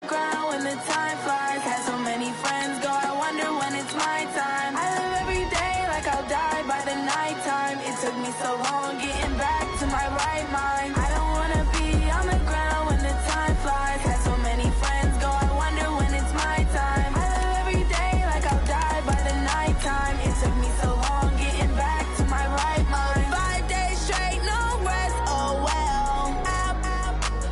Ground when the time flies, had so many friends go, I wonder when it's my time. I live every day like I'll die by the nighttime. It took me so long getting back to my right mind. I don't wanna be on the ground when the time flies, had so many friends go, I wonder when it's my time. I live every day like I'll die by the nighttime. It took me so long getting back to my right mind. 5 days straight, no rest, oh well.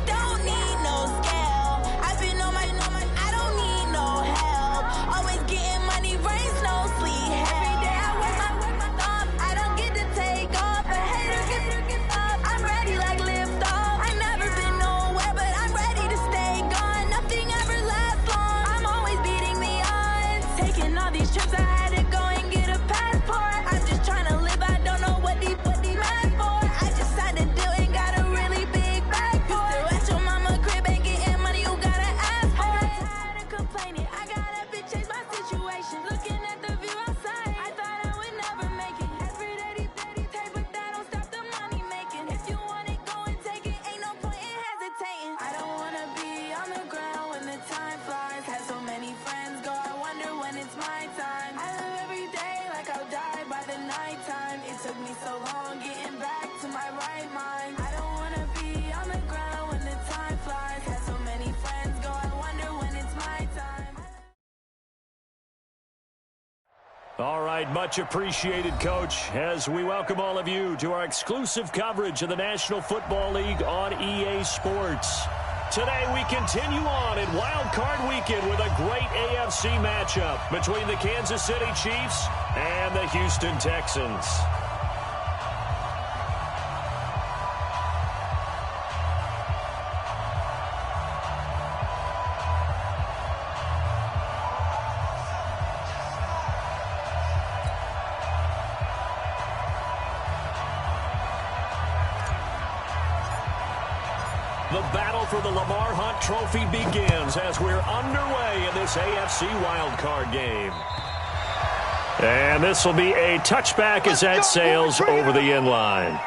Don't need no scale. I've been on my, I don't need no help. Always getting money, rains, no sleep. Every day I work my thumb. I don't get to take off. A hater get up. I'm ready like lift off. I never been nowhere, but I'm ready to stay gone. Nothing ever lasts long. I'm always beating the odds. Taking all these trips, I had to go and get a passport. I'm just trying to live. I don't know what these mad for. I just had to do and got a really big bag for it. Still at your mama crib ain't getting money, you gotta ask for it. Tired of complaining, I gotta change my situation. Looking at the view outside, I thought I would never make it. Every day take, but that don't stop the money making. If you want it, go and take it. Ain't no point in hesitating. I don't wanna be on the ground when the time flies. Had so many friends go, I wonder when it's my time. I live every day like I'll die by the nighttime. It took me so long getting back to my right mind. I don't wanna be on the ground when the time flies. Had so many friends go, I wonder when it's my time. All right, much appreciated, Coach, as we welcome all of you to our exclusive coverage of the National Football League on EA Sports. Today we continue on in Wild Card Weekend with a great AFC matchup between the Kansas City Chiefs and the Houston Texans. The battle for the Lamar Hunt Trophy begins as we're underway in this AFC wildcard game. And this will be a touchback as that sails over the end line.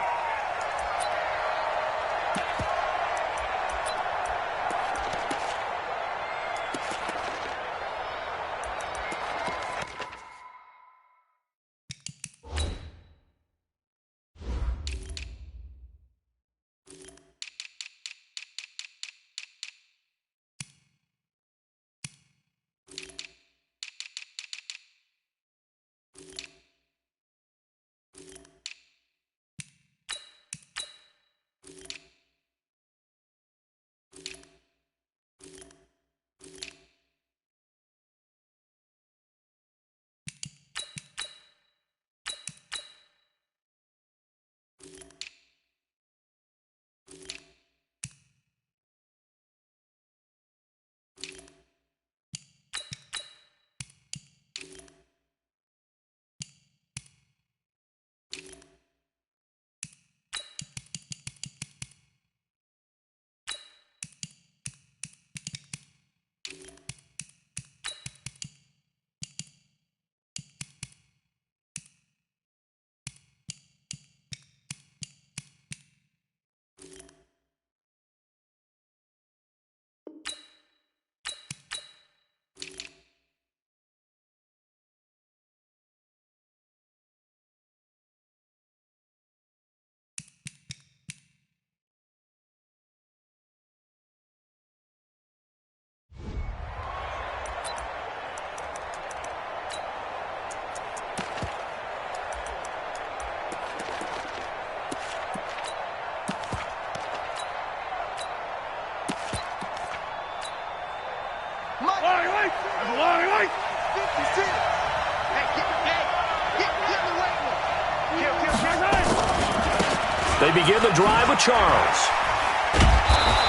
They begin the drive with Charles.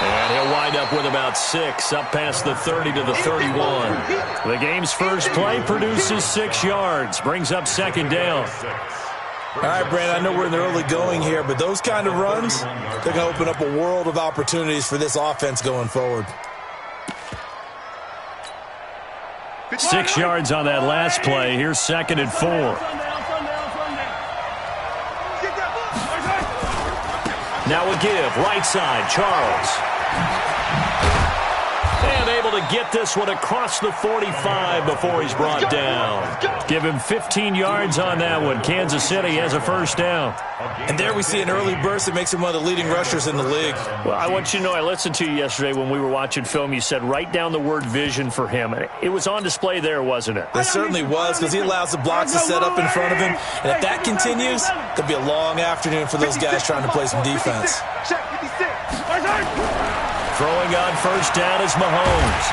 And he'll wind up with about 6, up past the 30 to the 31. The game's first play produces 6 yards, brings up second down. All right, Brandon, I know we're in the early going here, but those kind of runs, they're going to open up a world of opportunities for this offense going forward. 6 yards on that last play. Here's 2nd and 4. Now a give, right side, Charles. And unable to get this one across the 45 before he's brought down. Give him 15 yards on that one. Kansas City has a first down. And there we see an early burst that makes him one of the leading rushers in the league. Well, I want you to know, I listened to you yesterday when we were watching film. You said write down the word vision for him. It was on display there, wasn't it? It certainly was, because he allows the blocks to set up in front of him. And if that continues, it could be a long afternoon for those guys trying to play some defense. Throwing on first down is Mahomes.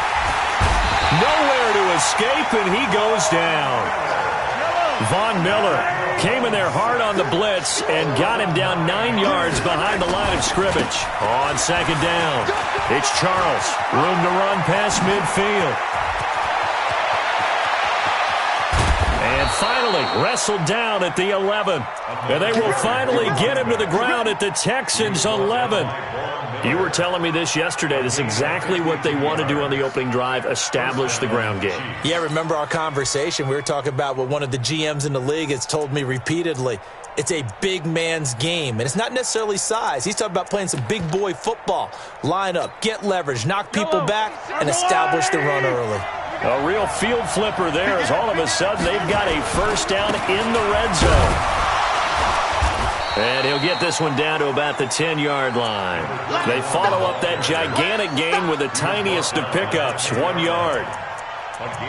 Nowhere to escape, and he goes down. Von Miller came in there hard on the blitz and got him down 9 yards behind the line of scrimmage. On second down, it's Charles. Room to run past midfield. And finally wrestled down at the 11. And they will finally get him to the ground at the Texans' 11. You were telling me this yesterday. This is exactly what they want to do on the opening drive, establish the ground game. Yeah, remember our conversation. We were talking about what one of the GMs in the league has told me repeatedly. It's a big man's game, and it's not necessarily size. He's talking about playing some big boy football. Line up, get leverage, knock people back, and establish the run early. A real field flipper there as all of a sudden they've got a first down in the red zone. And he'll get this one down to about the 10-yard line. They follow up that gigantic gain with the tiniest of pickups, 1 yard.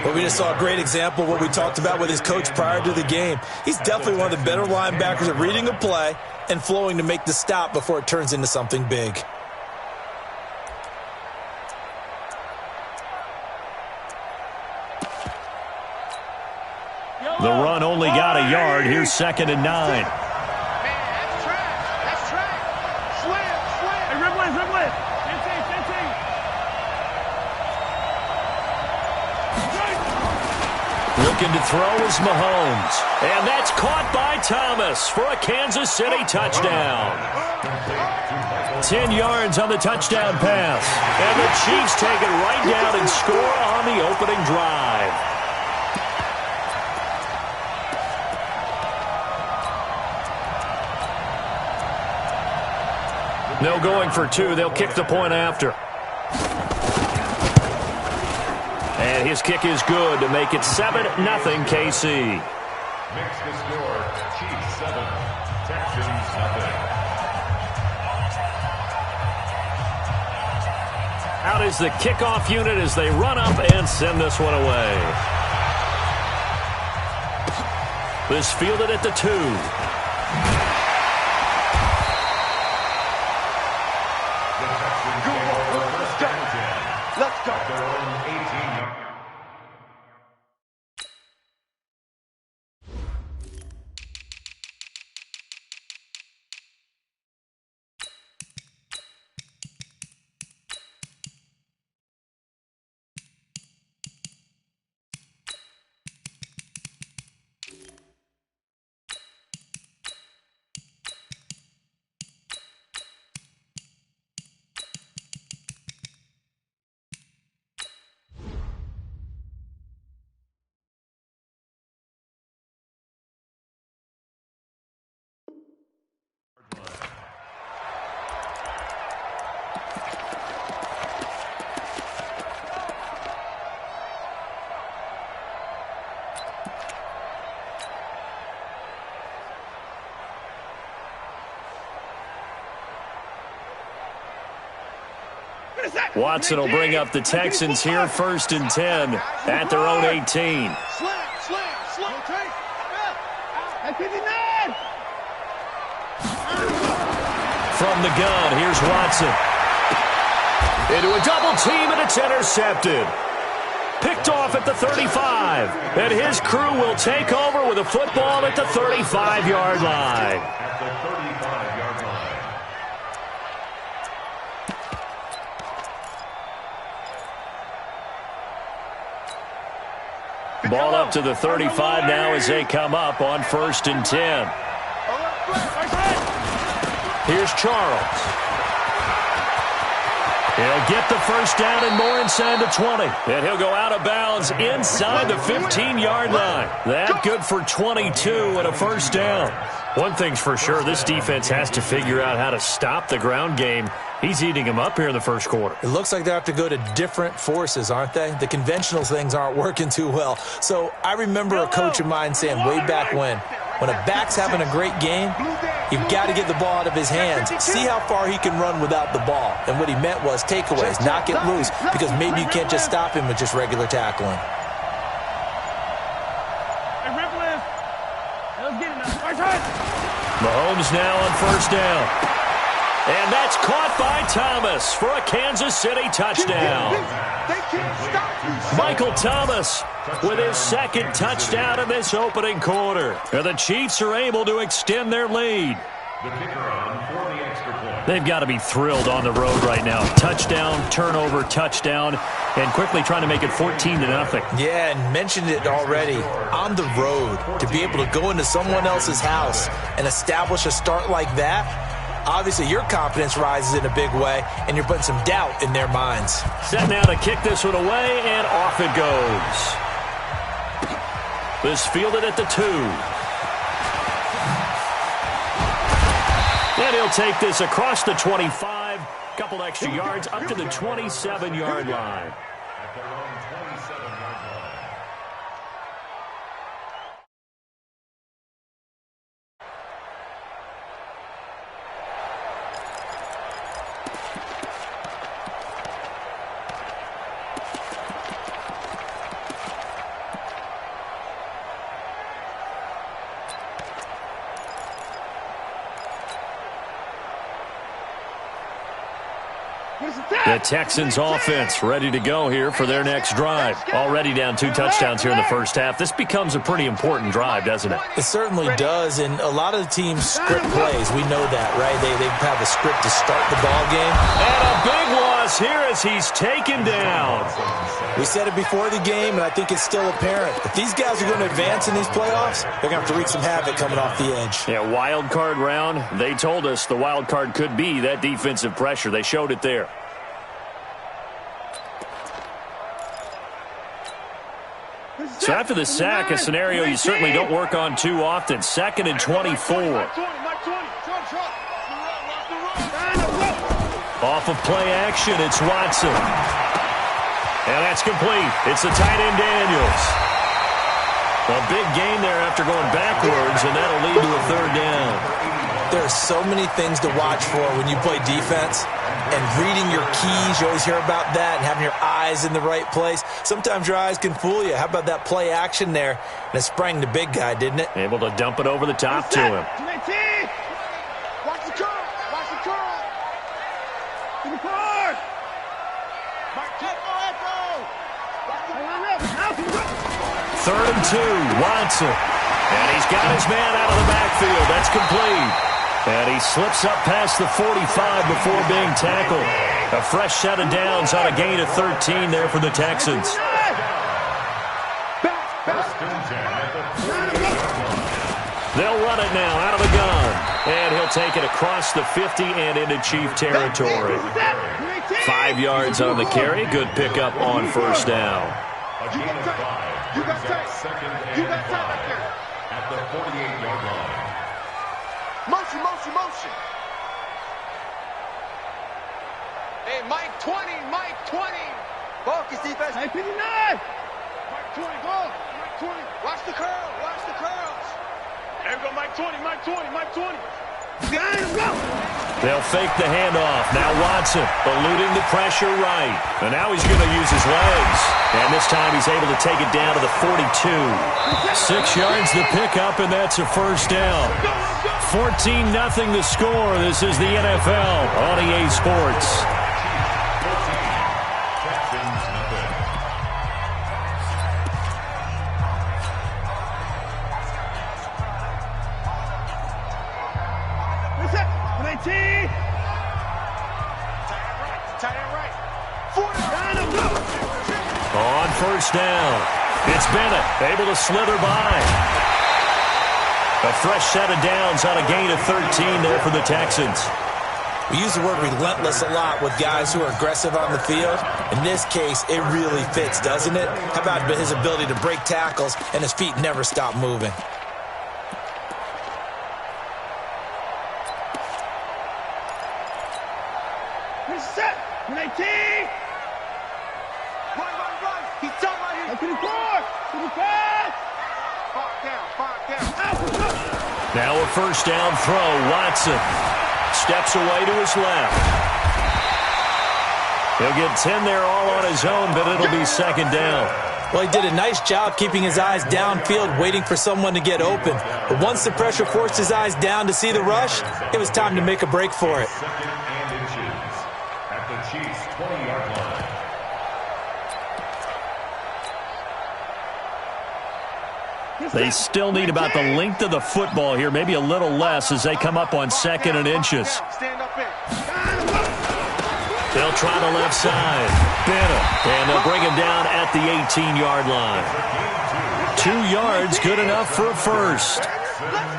Well, we just saw a great example of what we talked about with his coach prior to the game. He's definitely one of the better linebackers at reading a play and flowing to make the stop before it turns into something big. The run only got a yard. Here's 2nd and 9. Looking to throw is Mahomes. And that's caught by Thomas for a Kansas City touchdown. 10 yards on the touchdown pass. And the Chiefs take it right down and score on the opening drive. No going for two. They'll kick the point after. And his kick is good to make it 7-0 KC. Makes the score Chiefs 7, Texans 0. Out is the kickoff unit as they run up and send this one away. This fielded at the 2. Let's go. Their own 18-yard. Watson will bring up the Texans here, 1st and 10 at their own 18. From the gun, here's Watson. Into a double team, and it's intercepted. Picked off at the 35. And his crew will take over with a football at the 35-yard line. At the 35-yard line. Ball up to the 35 now as they come up on 1st and 10. Here's Charles. He'll get the first down and more inside the 20. And he'll go out of bounds inside the 15-yard line. That good for 22 and a first down. One thing's for sure, this defense has to figure out how to stop the ground game. He's eating them up here in the first quarter. It looks like they have to go to different forces, aren't they? The conventional things aren't working too well. So I remember a coach of mine saying way back when a back's having a great game, you've got to get the ball out of his hands. See how far he can run without the ball. And what he meant was takeaways, knock it loose, because maybe you can't just stop him with just regular tackling. Mahomes now on first down. And that's caught by Thomas for a Kansas City touchdown. Michael Thomas with his second touchdown in this opening quarter. And the Chiefs are able to extend their lead. They've got to be thrilled on the road right now. Touchdown, turnover, touchdown, and quickly trying to make it 14-0. Yeah, and mentioned it already. On the road, to be able to go into someone else's house and establish a start like that, obviously your confidence rises in a big way, and you're putting some doubt in their minds. Set now to kick this one away, and off it goes. This fielded at the 2. And he'll take this across the 25, couple extra yards up to the 27-yard line. At their own 27-yard line. The Texans offense ready to go here for their next drive. Already down 2 touchdowns here in the first half. This becomes a pretty important drive, doesn't it? It certainly does, and a lot of the teams script plays. We know that, right? They have a script to start the ball game. And a big loss here as he's taken down. We said it before the game, and I think it's still apparent. If these guys are going to advance in these playoffs, they're going to have to wreak some havoc coming off the edge. Yeah, wild card round. They told us the wild card could be that defensive pressure. They showed it there. So after the sack, a scenario you certainly don't work on too often. 2nd and 24. Off of play action, it's Watson. And that's complete. It's the tight end Daniels. A big gain there after going backwards, and that'll lead to a 3rd down. There are so many things to watch for when you play defense. And reading your keys, you always hear about that, and having your eyes in the right place. Sometimes your eyes can fool you. How about that play action there? And it sprang the big guy, didn't it? Able to dump it over the top to him. Watch the curl. Watch the curl. To the forward. Third and 2, Watson. And he's got his man out of the backfield. That's complete. And he slips up past the 45 before being tackled. A fresh set of downs on a gain of 13 there for the Texans. They'll run it now out of the gun. And he'll take it across the 50 and into Chief territory. 5 yards on the carry. Good pickup on first down. A gain of 5. Brings up 2nd and 5 at the 48-yard line. Motion, motion, motion. Hey, Mike 20, Mike 20. Focus, defense. Hey, 59. Mike 20, go. Mike 20. Watch the curl, watch the curls. There we go, Mike 20, Mike 20, Mike 20. Go. They'll fake the handoff. Now Watson eluding the pressure right. And now he's going to use his legs. And this time he's able to take it down to the 42. 6 yards the pickup, and that's a first down. 14-0 the score. This is the NFL on EA Sports. On first down, it's Bennett able to slither by. A fresh set of downs on a gain of 13 there for the Texans. We use the word relentless a lot with guys who are aggressive on the field. In this case, it really fits, doesn't it? How about his ability to break tackles and his feet never stop moving? first down throw. Watson steps away to his left. He'll get 10 there all on his own, but it'll be second down. Well, he did a nice job keeping his eyes downfield, waiting for someone to get open. But once the pressure forced his eyes down to see the rush, it was time to make a break for it. Second and inches at the Chiefs' 20-yard line. They still need about the length of the football here, maybe a little less as they come up on second and inches. Stand up in. They'll try the left side. Bennett. And they'll bring him down at the 18-yard line. 2 yards, good enough for a first.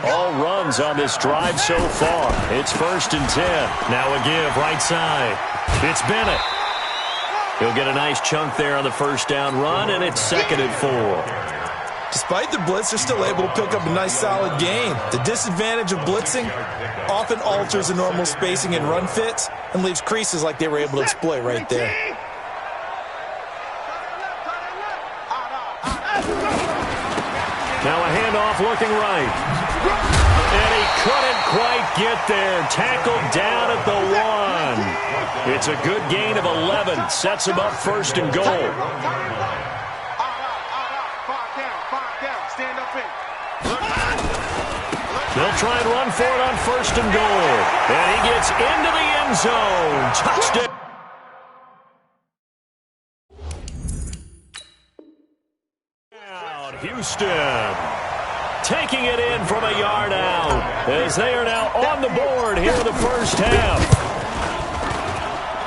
All runs on this drive so far. It's 1st and 10. Now a give, right side. It's Bennett. He'll get a nice chunk there on the first down run, and it's 2nd and 4. Despite the blitz, they're still able to pick up a nice solid gain. The disadvantage of blitzing often alters the normal spacing and run fits and leaves creases like they were able to exploit right there. Now a handoff looking right. And he couldn't quite get there. Tackled down at the 1. It's a good gain of 11. Sets him up 1st and goal. They'll try and run for it on 1st and goal. And he gets into the end zone. Touchdown. Houston taking it in from a yard out as they are now on the board here in the first half.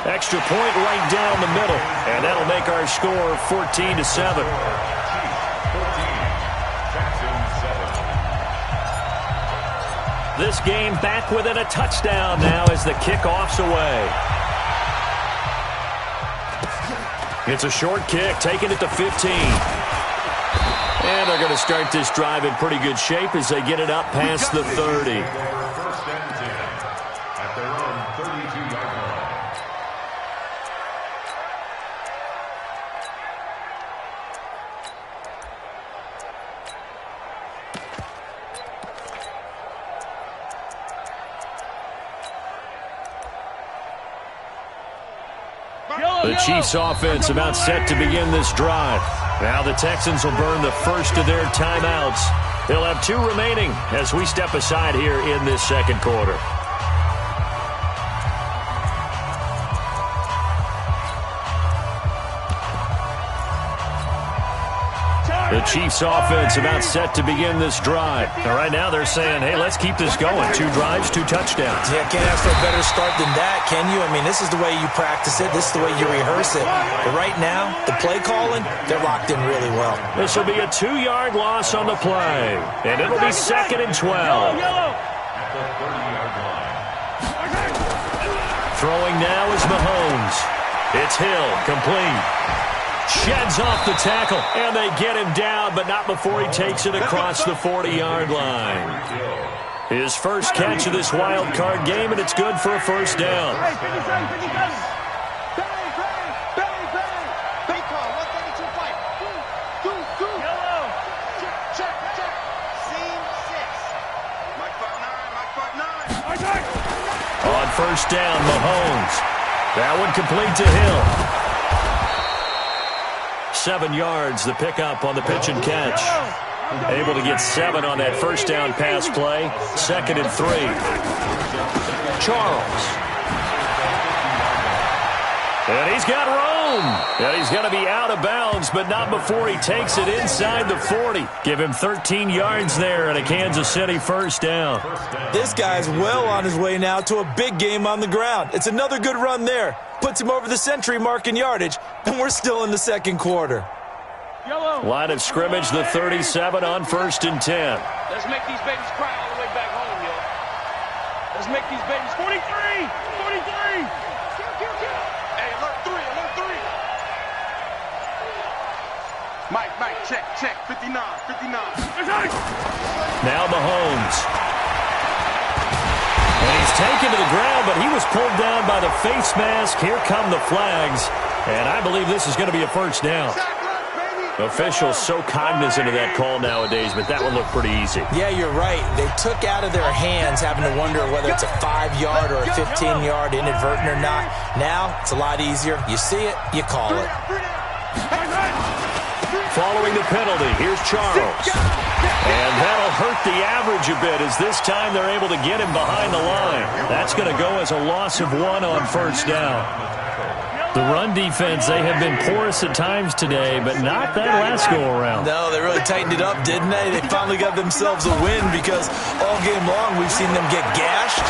Extra point right down the middle, and that'll make our score 14-7. This game back within a touchdown now as the kickoff's away. It's a short kick, taking it to 15. And they're going to start this drive in pretty good shape as they get it up past the 30. 1st and 10 at their own 32-yard line. The Chiefs offense about set to begin this drive. Now the Texans will burn the first of their timeouts. They'll have 2 remaining as we step aside here in this second quarter. The Chiefs offense about set to begin this drive. Now, right now they're saying, hey, let's keep this going. 2 drives, 2 touchdowns. Yeah, can't ask for a better start than that, can you? I mean, this is the way you practice it. This is the way you rehearse it. But right now, the play calling, they're locked in really well. This will be a 2-yard loss on the play. And it'll be 2nd and 12. At the 30-yard line. Throwing now is Mahomes. It's Hill, complete. Sheds off the tackle, and they get him down, but not before he takes it across the 40-yard line. His first catch of this wild card game, and it's good for a first down. On first down, Mahomes. That one complete to Hill. 7 yards, the pickup on the pitch and catch. Able to get 7 on that first down pass play. 2nd and 3. Charles. And he's got room. And he's going to be out of bounds, but not before he takes it inside the 40. Give him 13 yards there and a Kansas City first down. This guy's well on his way now to a big game on the ground. It's another good run there. Puts him over the century mark in yardage, and we're still in the second quarter. Line of scrimmage, the 37 on 1st and 10. Let's make these babies cry all the way back home, yo. Let's make these babies 43! 43! Hey, alert 3, alert 3. Mike, check, 59. Now Mahomes. And he's taken to the ground, but he was pulled down by the face mask. Here come the flags, and I believe this is going to be a first down. Officials so cognizant of that call nowadays, but that one looked pretty easy. Yeah, you're right. They took out of their hands having to wonder whether it's a 5-yard or a 15-yard inadvertent or not. Now, it's a lot easier. You see it, you call it. Following the penalty, here's Charles. And that'll hurt the average a bit as this time they're able to get him behind the line. That's going to go as a loss of 1 on first down. The run defense, they have been porous at times today, but not that last go-around. No, they really tightened it up, didn't they? They finally got themselves a win because all game long we've seen them get gashed.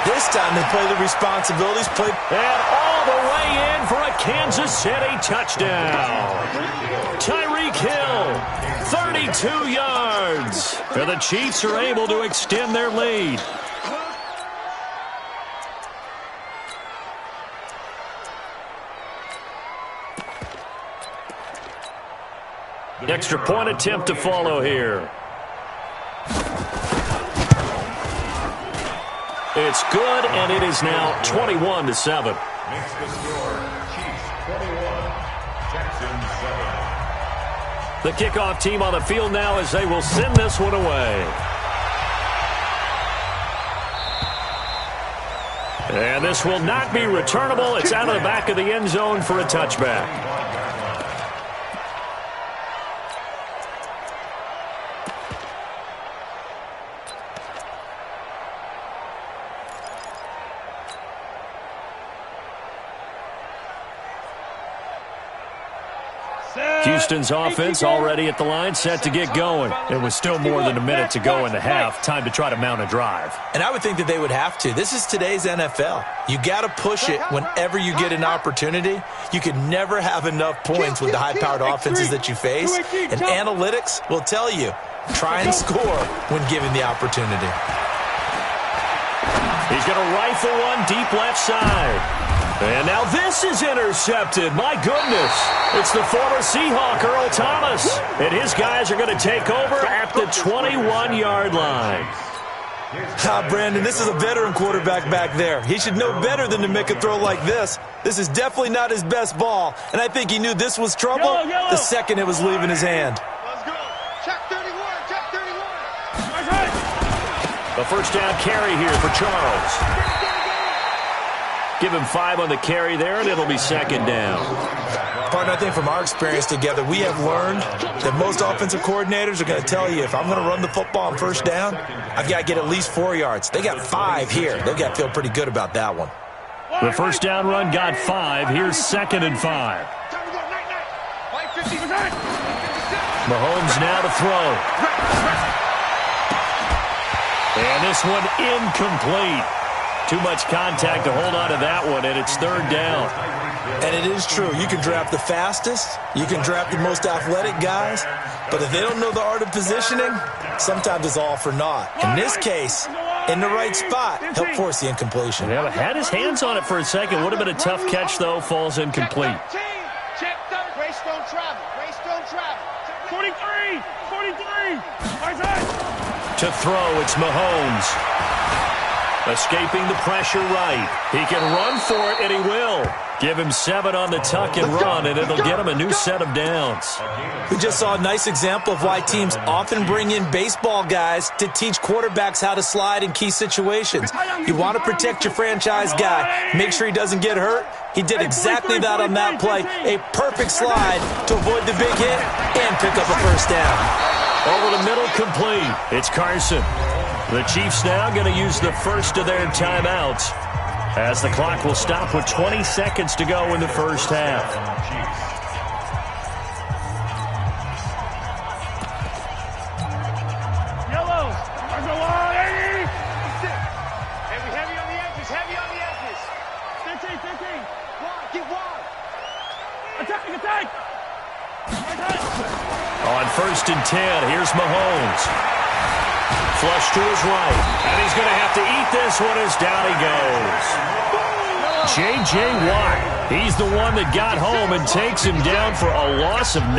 This time they play the responsibilities. And all the way in for a Kansas City touchdown. Tyreek Hill, 32 yards. And the Chiefs are able to extend their lead. Extra point attempt to follow here. It's good, and it is now 21-7. Makes the score Chiefs 21, Texans 7. The kickoff team on the field now as they will send this one away. And this will not be returnable. It's out of the back of the end zone for a touchback. Houston's offense already at the line, set to get going. It was still more than a minute to go in the half. Time to try to mount a drive. And I would think that they would have to. This is today's NFL. You got to push it whenever you get an opportunity. You can never have enough points with the high-powered offenses that you face. And analytics will tell you, try and score when given the opportunity. He's going to rifle one deep left side. And now this is intercepted. My goodness. It's the former Seahawk, Earl Thomas. And his guys are going to take over at the 21-yard line. Brandon, this is a veteran quarterback back there. He should know better than to make a throw like this. This is definitely not his best ball. And I think he knew this was trouble the second it was leaving his hand. Let's go. Check 31. Check 31. A first down carry here for Charles. Give him 5 on the carry there, and it'll be second down. Partner, I think from our experience together, we have learned that most offensive coordinators are going to tell you, if I'm going to run the football on first down, I've got to get at least 4 yards. They got 5 here. They've got to feel pretty good about that one. The first down run got 5. Here's 2nd and 5. Mahomes now to throw. And this one incomplete. Too much contact to hold on to that one, and it's third down. And it is true. You can draft the fastest. You can draft the most athletic guys. But if they don't know the art of positioning, sometimes it's all for naught. In this case, in the right spot, help force the incompletion. Yeah, had his hands on it for a second. Would have been a tough catch, though. Falls incomplete. Check 30. Race don't travel. Race don't travel. 43. 43. To throw, it's Mahomes. Escaping the pressure right. He can run for it, and he will. Give him 7 on the tuck and run, and it'll get him a new set of downs. We just saw a nice example of why teams often bring in baseball guys to teach quarterbacks how to slide in key situations. You want to protect your franchise guy. Make sure he doesn't get hurt. He did exactly that on that play. A perfect slide to avoid the big hit and pick up a first down. Over the middle, complete. It's Carson. The Chiefs now going to use the first of their timeouts as the clock will stop with 20 seconds to go in the first half. Yellow. Hey, we heavy on the edges. Heavy on the edges. 15. Wide. Get wide. Attack. On 1st and 10, here's Mahomes. Flush to his right, and he's going to have to eat this one as down he goes. J.J. Watt, he's the one that got home and takes him down for a loss of 9.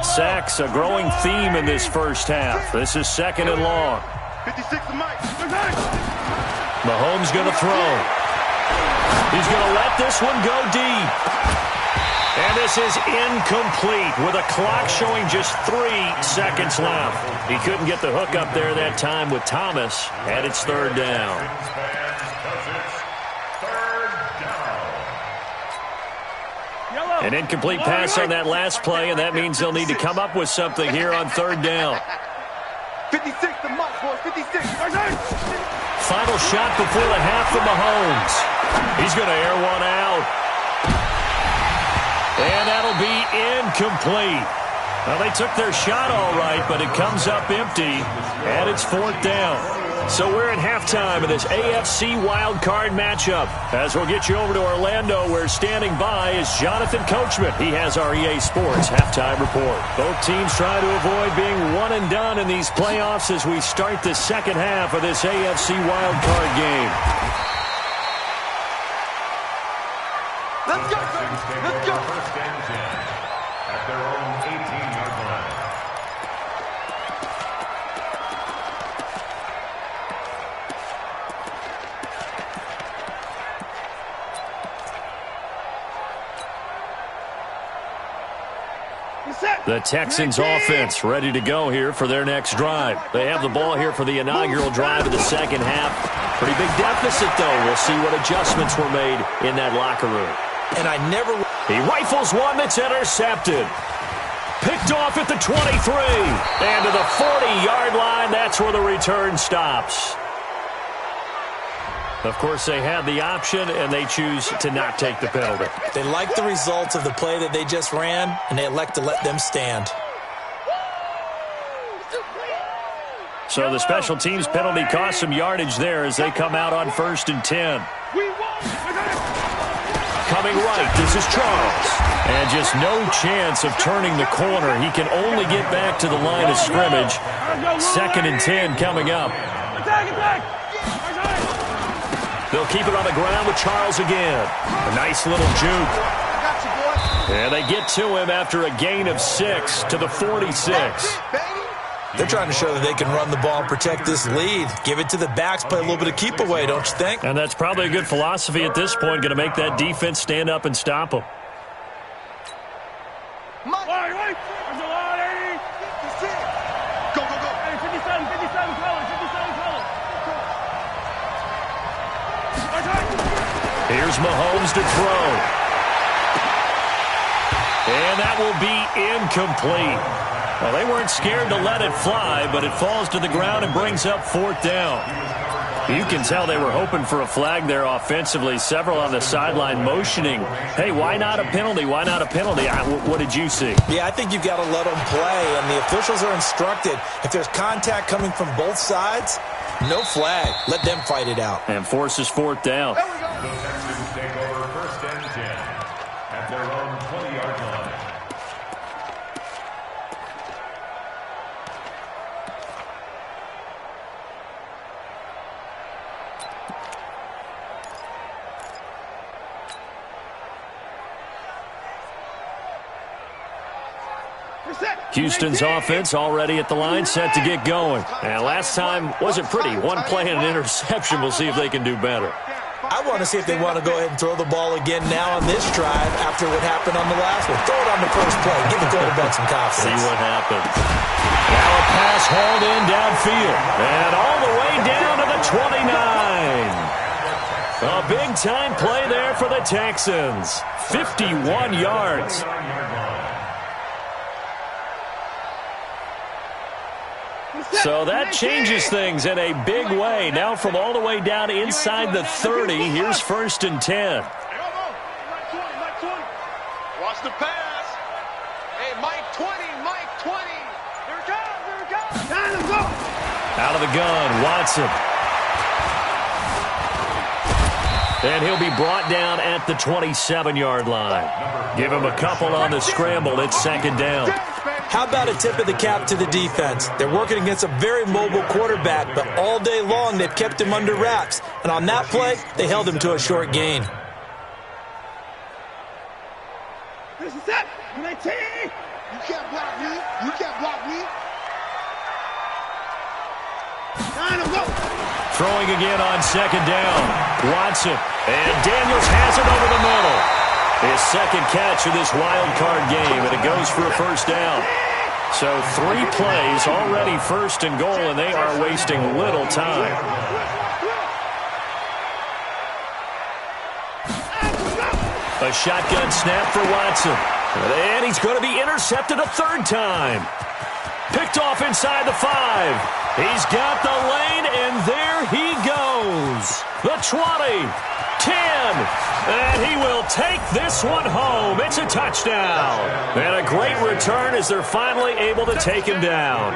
Sacks, a growing theme in this first half. This is 2nd and long. 56 to Mike. Mahomes going to throw. He's going to let this one go deep. And this is incomplete with a clock showing just 3 seconds left. He couldn't get the hook up there that time with Thomas, and it's third down. An incomplete pass on that last play, and that means they'll need to come up with something here on third down. 56 to Mike, boys. 56. Final shot before the half from Mahomes. He's going to air one out. And that'll be incomplete. Well, they took their shot all right, but it comes up empty, and it's fourth down. So we're at halftime of this AFC wildcard matchup. As we'll get you over to Orlando, where standing by is Jonathan Coachman. He has our EA Sports halftime report. Both teams try to avoid being one and done in these playoffs as we start the second half of this AFC wildcard game. Let's go, let's go. First and 10 at their own 18-yard line. The Texans offense ready to go here for their next drive. They have the ball here for the inaugural drive of the second half. Pretty big deficit, though. We'll see what adjustments were made in that locker room. And I never... He rifles one that's intercepted. Picked off at the 23. And to the 40-yard line, that's where the return stops. Of course, they had the option, and they choose to not take the penalty. They like the results of the play that they just ran, and they elect to let them stand. So the special teams penalty cost some yardage there as they come out on 1st and 10. Coming right, this is Charles. And just no chance of turning the corner. He can only get back to the line of scrimmage. 2nd and 10 coming up. They'll keep it on the ground with Charles again. A nice little juke. And they get to him after a gain of 6 to the 46. They're trying to show that they can run the ball and protect this lead. Give it to the backs, play a little bit of keep away, don't you think? And that's probably a good philosophy at this point, going to make that defense stand up and stop them. Here's Mahomes to throw. And that will be incomplete. Well, they weren't scared to let it fly, but it falls to the ground and brings up 4th down. You can tell they were hoping for a flag there offensively. Several on the sideline motioning, hey, why not a penalty? Why not a penalty? What did you see? Yeah, I think you've got to let them play, and the officials are instructed. If there's contact coming from both sides, no flag. Let them fight it out. And forces 4th down. The Texans take over 1st and 10 at their own 20-yard line. Houston's offense already at the line, set to get going. And last time wasn't pretty. One play and an interception. We'll see if they can do better. I want to see if they want to go ahead and throw the ball again now on this drive after what happened on the last one. Throw it on the first play. Give the quarterback some confidence. See what happens. Now a pass hauled in downfield. And all the way down to the 29. A big-time play there for the Texans. 51 yards. So that changes things in a big way. Now from all the way down inside the 30, here's 1st and 10. Watch the pass. Hey, Mike 20, Mike 20. Here it comes, here it comes. Let's go. Out of the gun, Watson. And he'll be brought down at the 27-yard line. Give him a couple on the scramble. It's 2nd down. How about a tip of the cap to the defense? They're working against a very mobile quarterback, but all day long they've kept him under wraps. And on that play, they held him to a short gain. This is it. 19. You can't block me. You can't block me. Throwing again on second down. Watson. And Daniels has it over the middle. His second catch of this wild card game, and it goes for a first down. So 3 plays, already first and goal, and they are wasting little time. A shotgun snap for Watson. And he's going to be intercepted a third time. Picked off inside the 5. He's got the lane, and there he goes. The 20, 10, and he will take this one home. It's a touchdown. And a great return as they're finally able to take him down.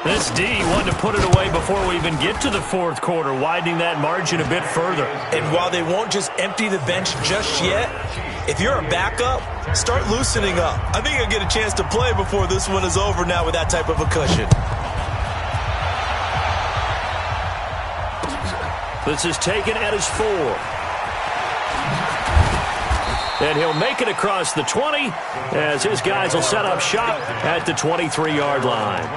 This D wanted to put it away before we even get to the fourth quarter, widening that margin a bit further. And while they won't just empty the bench just yet, if you're a backup, start loosening up. I think you'll get a chance to play before this one is over now with that type of a cushion. This is taken at his 4. And he'll make it across the 20 as his guys will set up shop at the 23-yard line.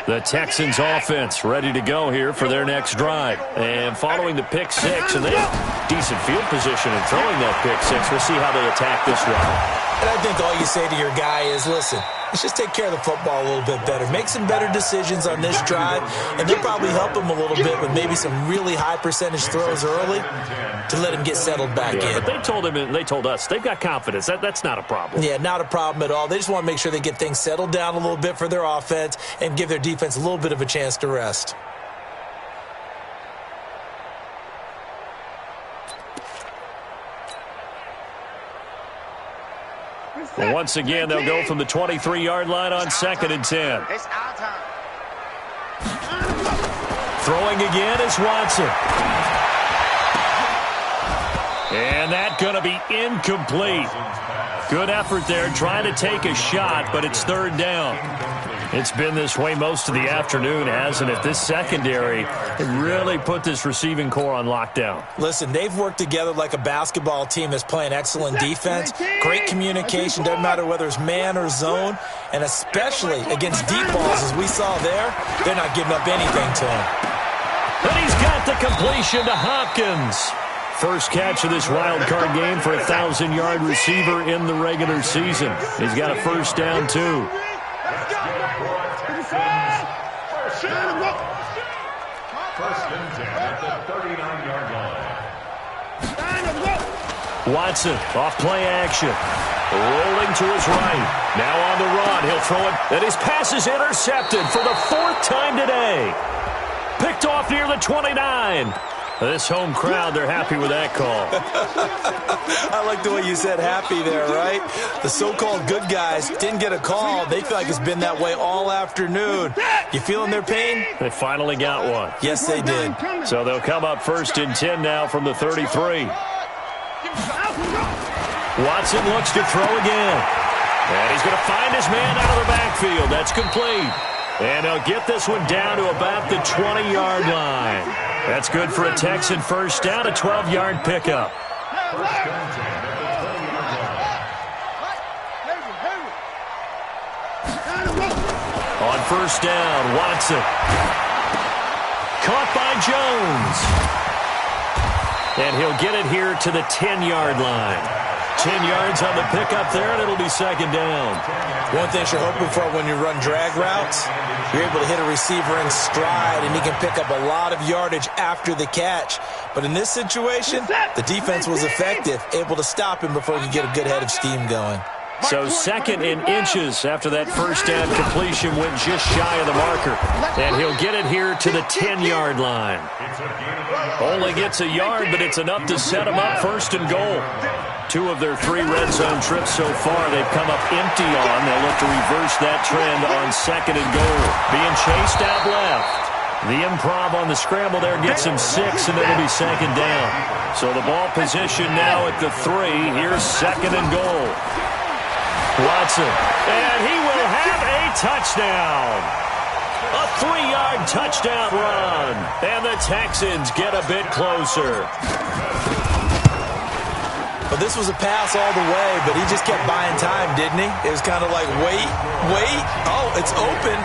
The Texans offense ready to go here for their next drive. And following the pick 6, and they have decent field position in throwing that pick 6. We'll see how they attack this round. And I think all you say to your guy is, listen, let's just take care of the football a little bit better. Make some better decisions on this drive, and they'll probably help him a little bit with maybe some really high percentage throws early to let him get settled back in. But they told him, and they told us, they've got confidence. That's not a problem. Yeah, not a problem at all. They just want to make sure they get things settled down a little bit for their offense and give their defense a little bit of a chance to rest. Well, once again, they'll go from the 23-yard line on 2nd and 10. It's our time. Throwing again is Watson. And that's going to be incomplete. Good effort there, trying to take a shot, but it's 3rd down. It's been this way most of the afternoon, hasn't it? This secondary really put this receiving core on lockdown. Listen, they've worked together like a basketball team that's playing excellent defense. Great communication, doesn't matter whether it's man or zone. And especially against deep balls, as we saw there, they're not giving up anything to him. And he's got the completion to Hopkins. First catch of this wild card game for a 1,000-yard receiver in the regular season. He's got a first down, too. First and 10 at the 39-yard line. Watson off play action. Rolling to his right. Now on the run. He'll throw it. And his pass is intercepted for the 4th time today. Picked off near the 29. This home crowd, they're happy with that call. I like the way you said happy there, right? The so-called good guys didn't get a call. They feel like it's been that way all afternoon. You feeling their pain? They finally got one. Yes, they did. So they'll come up 1st and 10 now from the 33. Watson looks to throw again. And he's going to find his man out of the backfield. That's complete. And they'll get this one down to about the 20-yard line. That's good for a Texan first down, a 12-yard pickup. On first down, Watson. Caught by Jones. And he'll get it here to the 10-yard line. 10 yards on the pickup there, and it'll be 2nd down. One thing you're hoping for when you run drag routes, you're able to hit a receiver in stride, and he can pick up a lot of yardage after the catch. But in this situation, the defense was effective, able to stop him before he could get a good head of steam going. So 2nd in inches after that first down completion went just shy of the marker. And he'll get it here to the 10-yard line. Only gets a yard, but it's enough to set him up 1st and goal. 2 of their 3 red zone trips so far they've come up empty on. They'll look to reverse that trend on 2nd and goal. Being chased out left. The improv on the scramble there gets him 6, and it'll be second down. So the ball position now at the 3. Here's second and goal. Watson, and he will have a touchdown. A 3-yard touchdown run, and the Texans get a bit closer. Well, this was a pass all the way, but he just kept buying time, didn't he? It was kind of like, wait. Oh, it's open.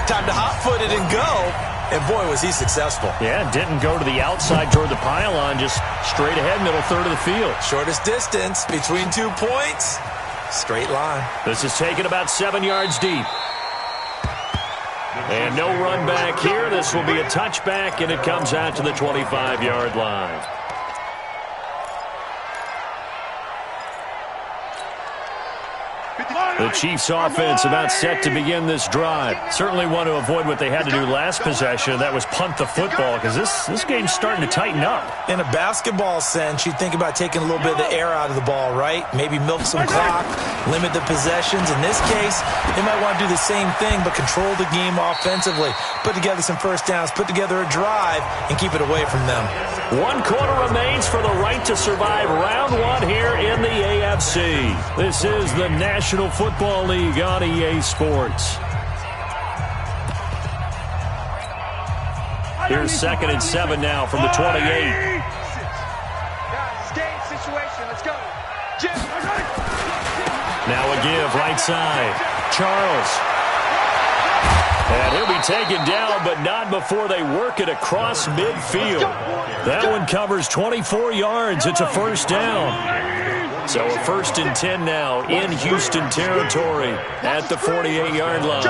Time to hot-foot it and go. And, boy, was he successful. Yeah, didn't go to the outside toward the pylon, just straight ahead, middle third of the field. Shortest distance between 2 points. Straight line. This is taken about 7 yards deep. And no run back here. This will be a touchback, and it comes out to the 25-yard line. The Chiefs offense about set to begin this drive. Certainly want to avoid what they had to do last possession. That was punt the football, because this game's starting to tighten up. In a basketball sense, you think about taking a little bit of the air out of the ball, right? Maybe milk some clock, limit the possessions. In this case, they might want to do the same thing, but control the game offensively. Put together some first downs, put together a drive, and keep it away from them. 1 quarter remains for the right to survive round 1 here in the AFC. This is the National Football League on EA Sports. Here's second and 7 now from the 28. Now a give right side. Charles. And he'll be taken down, but not before they work it across midfield. That one covers 24 yards. It's a first down. So a 1st and 10 now in Houston territory at the 48-yard line.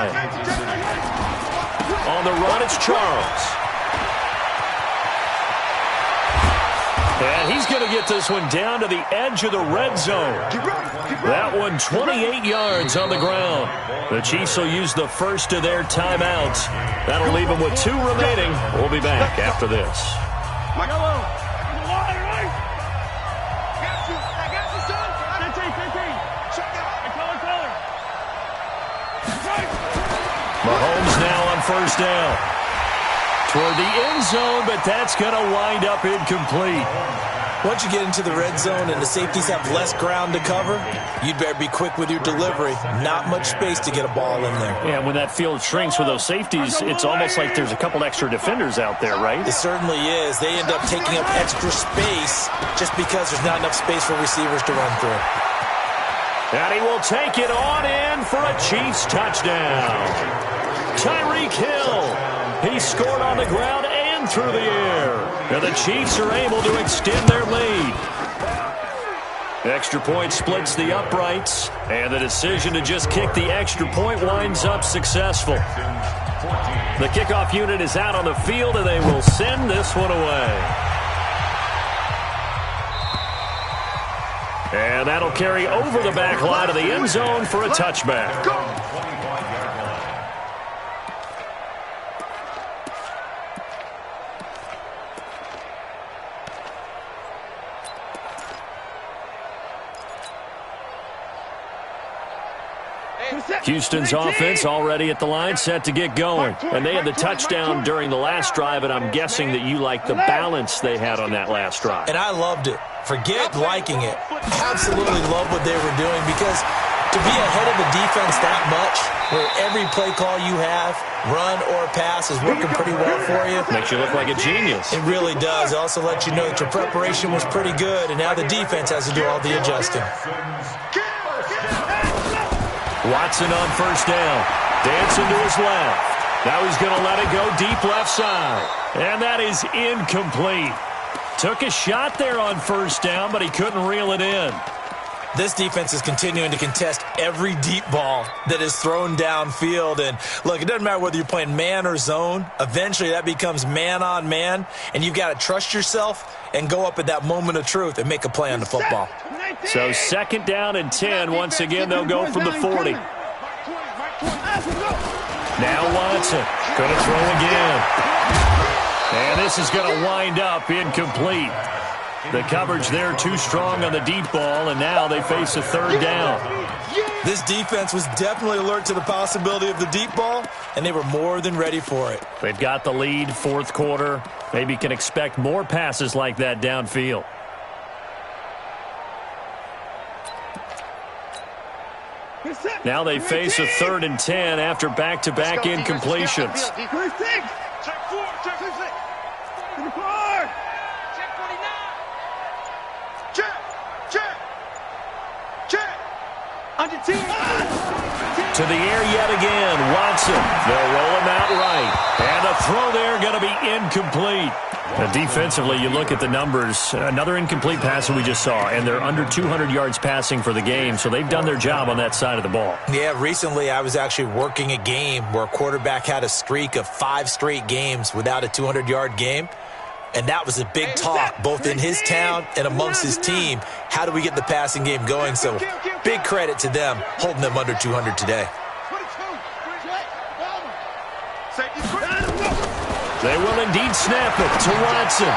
On the run, it's Charles. And he's going to get this one down to the edge of the red zone. That one 28 yards on the ground. The Chiefs will use the first of their timeouts. That'll leave them with 2 remaining. We'll be back after this. Mahomes now on first down. Toward the end zone, but that's going to wind up incomplete. Once you get into the red zone and the safeties have less ground to cover, you'd better be quick with your delivery. Not much space to get a ball in there. Yeah, when that field shrinks with those safeties, it's almost like there's a couple extra defenders out there, right? It certainly is. They end up taking up extra space just because there's not enough space for receivers to run through. And he will take it on in for a Chiefs touchdown. Tyreek Hill. He scored on the ground and through the air. And the Chiefs are able to extend their lead. Extra point splits the uprights, and the decision to just kick the extra point winds up successful. The kickoff unit is out on the field, and they will send this one away. And that'll carry over the back line of the end zone for a touchback. Houston's offense already at the line, set to get going. And they had the touchdown during the last drive, and I'm guessing that you like the balance they had on that last drive. And I loved it. Forget liking it. Absolutely love what they were doing, because to be ahead of the defense that much, where every play call you have, run or pass, is working pretty well for you. Makes you look like a genius. It really does. It also lets you know that your preparation was pretty good, and now the defense has to do all the adjusting. Watson on first down. Dancing to his left. Now he's going to let it go deep left side. And that is incomplete. Took a shot there on first down, but he couldn't reel it in. This defense is continuing to contest every deep ball that is thrown downfield. And look, it doesn't matter whether you're playing man or zone. Eventually that becomes man on man, and you've got to trust yourself and go up at that moment of truth and make a play on the football. So second down and 10. Once again, they'll go from the 40. Now Watson going to throw again. And this is going to wind up incomplete. The coverage there too strong on the deep ball, and now they face a third down. This defense was definitely alert to the possibility of the deep ball, and they were more than ready for it. They've got the lead, fourth quarter. Maybe can expect more passes like that downfield. Now they face a 3rd and 10 after back-to-back incompletions. Check 4, check 6. Check 49. Check. Under 10. To the air yet again, Watson. They'll roll him out right. And the throw there going to be incomplete. Now defensively, you look at the numbers. Another incomplete pass that we just saw, and they're under 200 yards passing for the game, so they've done their job on that side of the ball. Yeah, recently I was actually working a game where a quarterback had a streak of 5 straight games without a 200-yard game, and that was a big talk both in his town and amongst his team. How do we get the passing game going? So big credit to them holding them under 200 today. They will indeed snap it to Watson.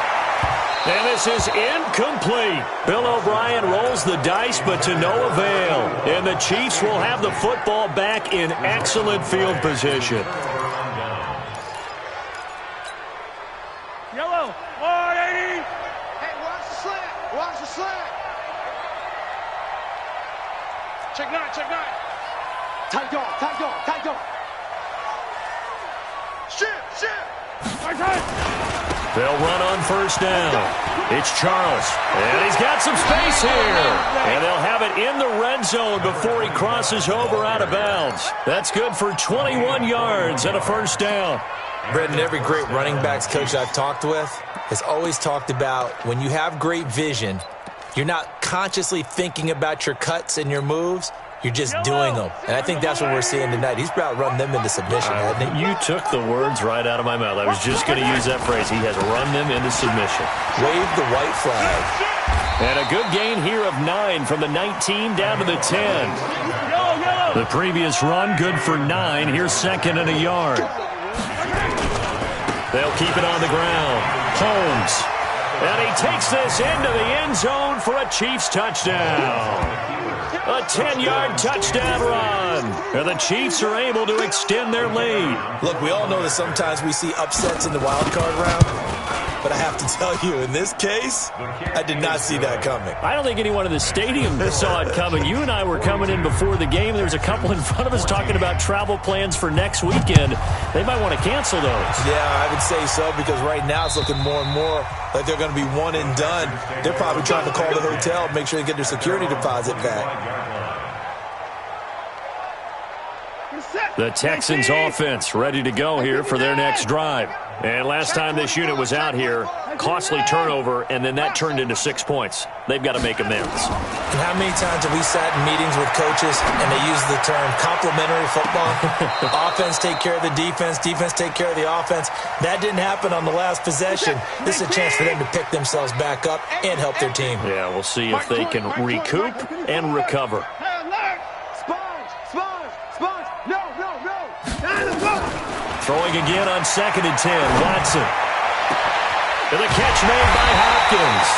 And this is incomplete. Bill O'Brien rolls the dice, but to no avail. And the Chiefs will have the football back in excellent field position. Yellow, 180. Hey, watch the slant. Watch the slant. Check 9, check 9. Tight dog. Shift. They'll run on first down. It's Charles. And he's got some space here. And they'll have it in the red zone before he crosses over out of bounds. That's good for 21 yards and a first down. Brendan, every great running backs coach I've talked with has always talked about when you have great vision, you're not consciously thinking about your cuts and your moves. You're just doing them. And I think that's what we're seeing tonight. He's about run them into submission, hasn't he? You took the words right out of my mouth. I was just going to use that phrase. He has run them into submission. Wave the white flag. And a good gain here of 9 from the 19 down to the 10. The previous run, good for 9. Here's 2nd and a yard. They'll keep it on the ground. Holmes. And he takes this into the end zone for a Chiefs touchdown. A 10-yard touchdown run. And the Chiefs are able to extend their lead. Look, we all know that sometimes we see upsets in the wild card round. But I have to tell you, in this case, I did not see that coming. I don't think anyone in the stadium saw it coming. You and I were coming in before the game. There was a couple in front of us talking about travel plans for next weekend. They might want to cancel those. Yeah, I would say so, because right now it's looking more and more like they're going to be one and done. They're probably trying to call the hotel and make sure they get their security deposit back. The Texans offense ready to go here for their next drive. And last time this unit was out here, costly turnover, and then that turned into 6 points. They've got to make amends. And how many times have we sat in meetings with coaches and they use the term complementary football? Offense take care of the defense take care of the offense. That didn't happen on the last possession. This is a chance for them to pick themselves back up and help their team. Yeah, we'll see if they can recoup and recover. Throwing again on 2nd and 10. Watson. And the catch made by Hopkins.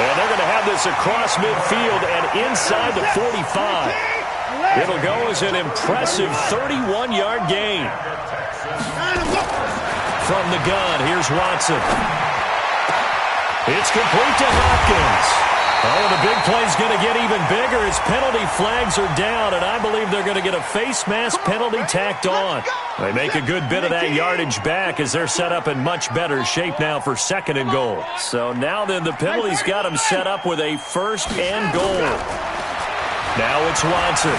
And they're going to have this across midfield and inside the 45. It'll go as an impressive 31-yard gain. From the gun, here's Watson. It's complete to Hopkins. Oh, the big play's going to get even bigger as penalty flags are down, and I believe they're going to get a face mask penalty tacked on. They make a good bit of that yardage back as they're set up in much better shape now for 2nd and goal. So now then the penalty's got them set up with a 1st and goal. Now it's Watson.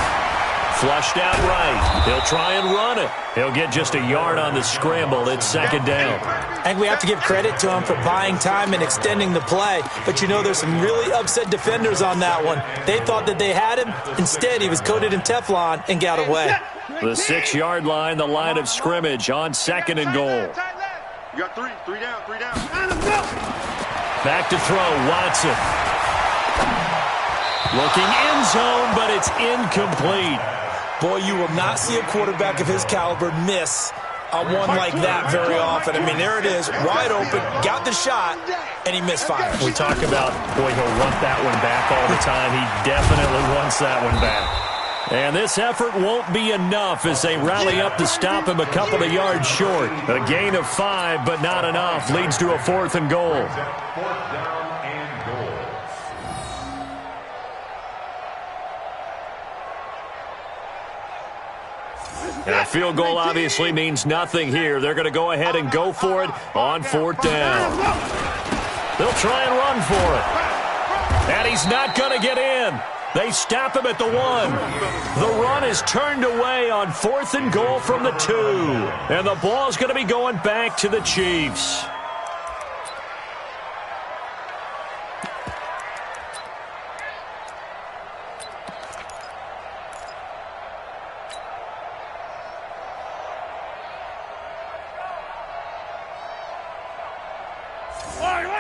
Flushed out right. He'll try and run it. He'll get just a yard on the scramble. It's 2nd down. I think we have to give credit to him for buying time and extending the play. But you know there's some really upset defenders on that one. They thought that they had him. Instead, he was coated in Teflon and got away. The 6-yard line, the line of scrimmage on 2nd and goal. You got 3 down. Back to throw, Watson. Looking end zone, but it's incomplete. Boy, you will not see a quarterback of his caliber miss on one like that very often. I mean, there it is, wide open, got the shot, and he misfired. We talk about, boy, he'll want that one back all the time. He definitely wants that one back. And this effort won't be enough as they rally up to stop him a couple of yards short. A gain of 5, but not enough. Leads to a 4th and goal. 4th down and goal. And a field goal obviously means nothing here. They're going to go ahead and go for it on 4th down. They'll try and run for it. And he's not going to get in. They stop him at the 1. The run is turned away on 4th and goal from the 2. And the ball's going to be going back to the Chiefs.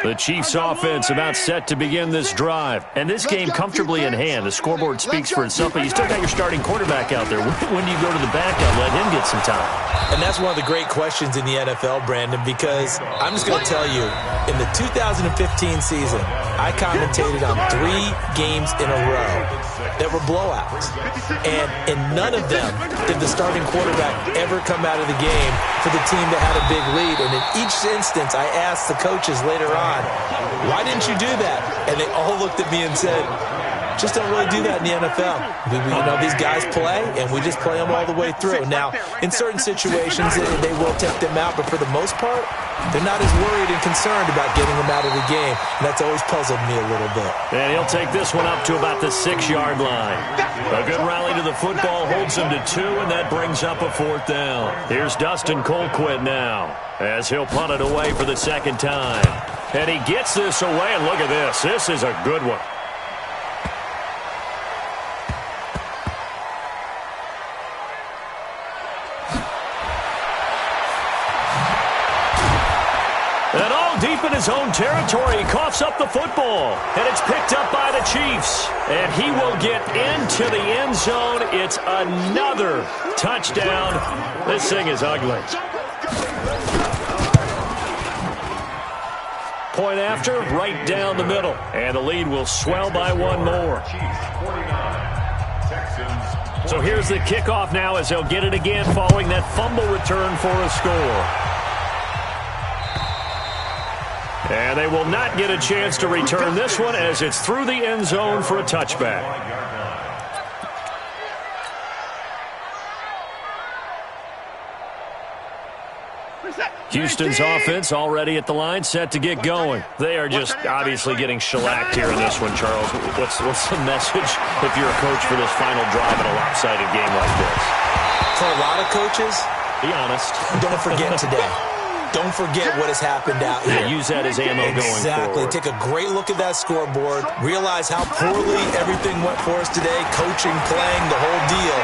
The Chiefs offense about set to begin this drive. And this game comfortably in hand. The scoreboard speaks for itself, but you still got your starting quarterback out there. When do you go to the backup, let him get some time? And that's one of the great questions in the NFL, Brandon, because I'm just going to tell you, in the 2015 season, I commentated on 3 games in a row that were blowouts. And in none of them did the starting quarterback ever come out of the game for the team that had a big lead. And in each instance, I asked the coaches later on, why didn't you do that? And they all looked at me and said, just don't really do that in the NFL. These guys play, and we just play them all the way through. Now, in certain situations, they will take them out, but for the most part, they're not as worried and concerned about getting them out of the game. And that's always puzzled me a little bit. And he'll take this one up to about the 6-yard line. A good rally to the football holds him to 2, and that brings up a 4th down. Here's Dustin Colquitt now, as he'll punt it away for the 2nd time. And he gets this away, and look at this. This is a good one. Deep in his own territory, he coughs up the football, and it's picked up by the Chiefs. And he will get into the end zone. It's another touchdown. This thing is ugly. Point after, right down the middle. And the lead will swell by 1 more. So here's the kickoff now as they'll get it again following that fumble return for a score. And they will not get a chance to return this one as it's through the end zone for a touchback. Houston's offense already at the line, set to get going. They are just obviously getting shellacked here in this one, Charles. What's the message if you're a coach for this final drive in a lopsided game like this? For a lot of coaches, be honest. Don't forget today. Don't forget what has happened out here. Yeah, use that as ammo going forward. Exactly. Take a great look at that scoreboard. Realize how poorly everything went for us today. Coaching, playing, the whole deal.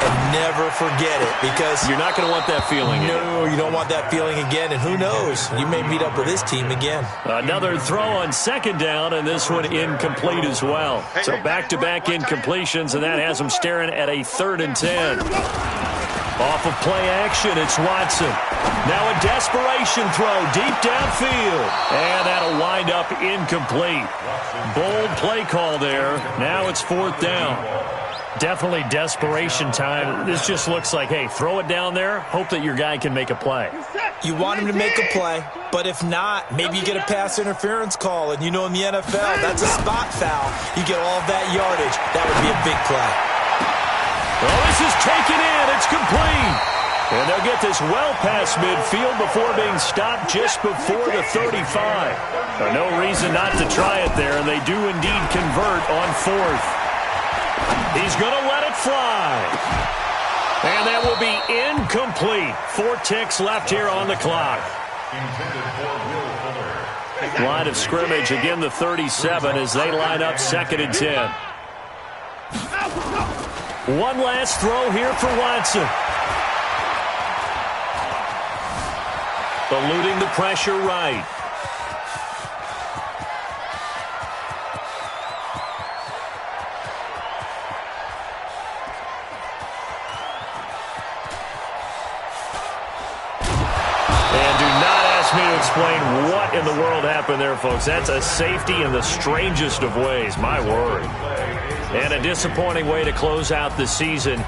And never forget it, because you're not going to want that feeling. No, you don't want that feeling again. And who knows? You may meet up with this team again. Another throw on 2nd down, and this one incomplete as well. So back-to-back incompletions, and that has them staring at a 3rd and 10. Off of play action, it's Watson. Now a desperation throw deep downfield. And that'll wind up incomplete. Bold play call there. Now it's 4th down. Definitely desperation time. This just looks like, hey, throw it down there, hope that your guy can make a play. You want him to make a play, but if not, maybe you get a pass interference call. And in the NFL, that's a spot foul. You get all of that yardage. That would be a big play. Well, this is taken in. It's complete. And they'll get this well past midfield before being stopped just before the 35. No reason not to try it there, and they do indeed convert on 4th. He's going to let it fly. And that will be incomplete. 4 ticks left here on the clock. Line of scrimmage, again the 37 as they line up 2nd and 10. One last throw here for Watson. Eluding the pressure right. force me to explain what in the world happened there, folks. That's a safety in the strangest of ways. My word. And a disappointing way to close out the season.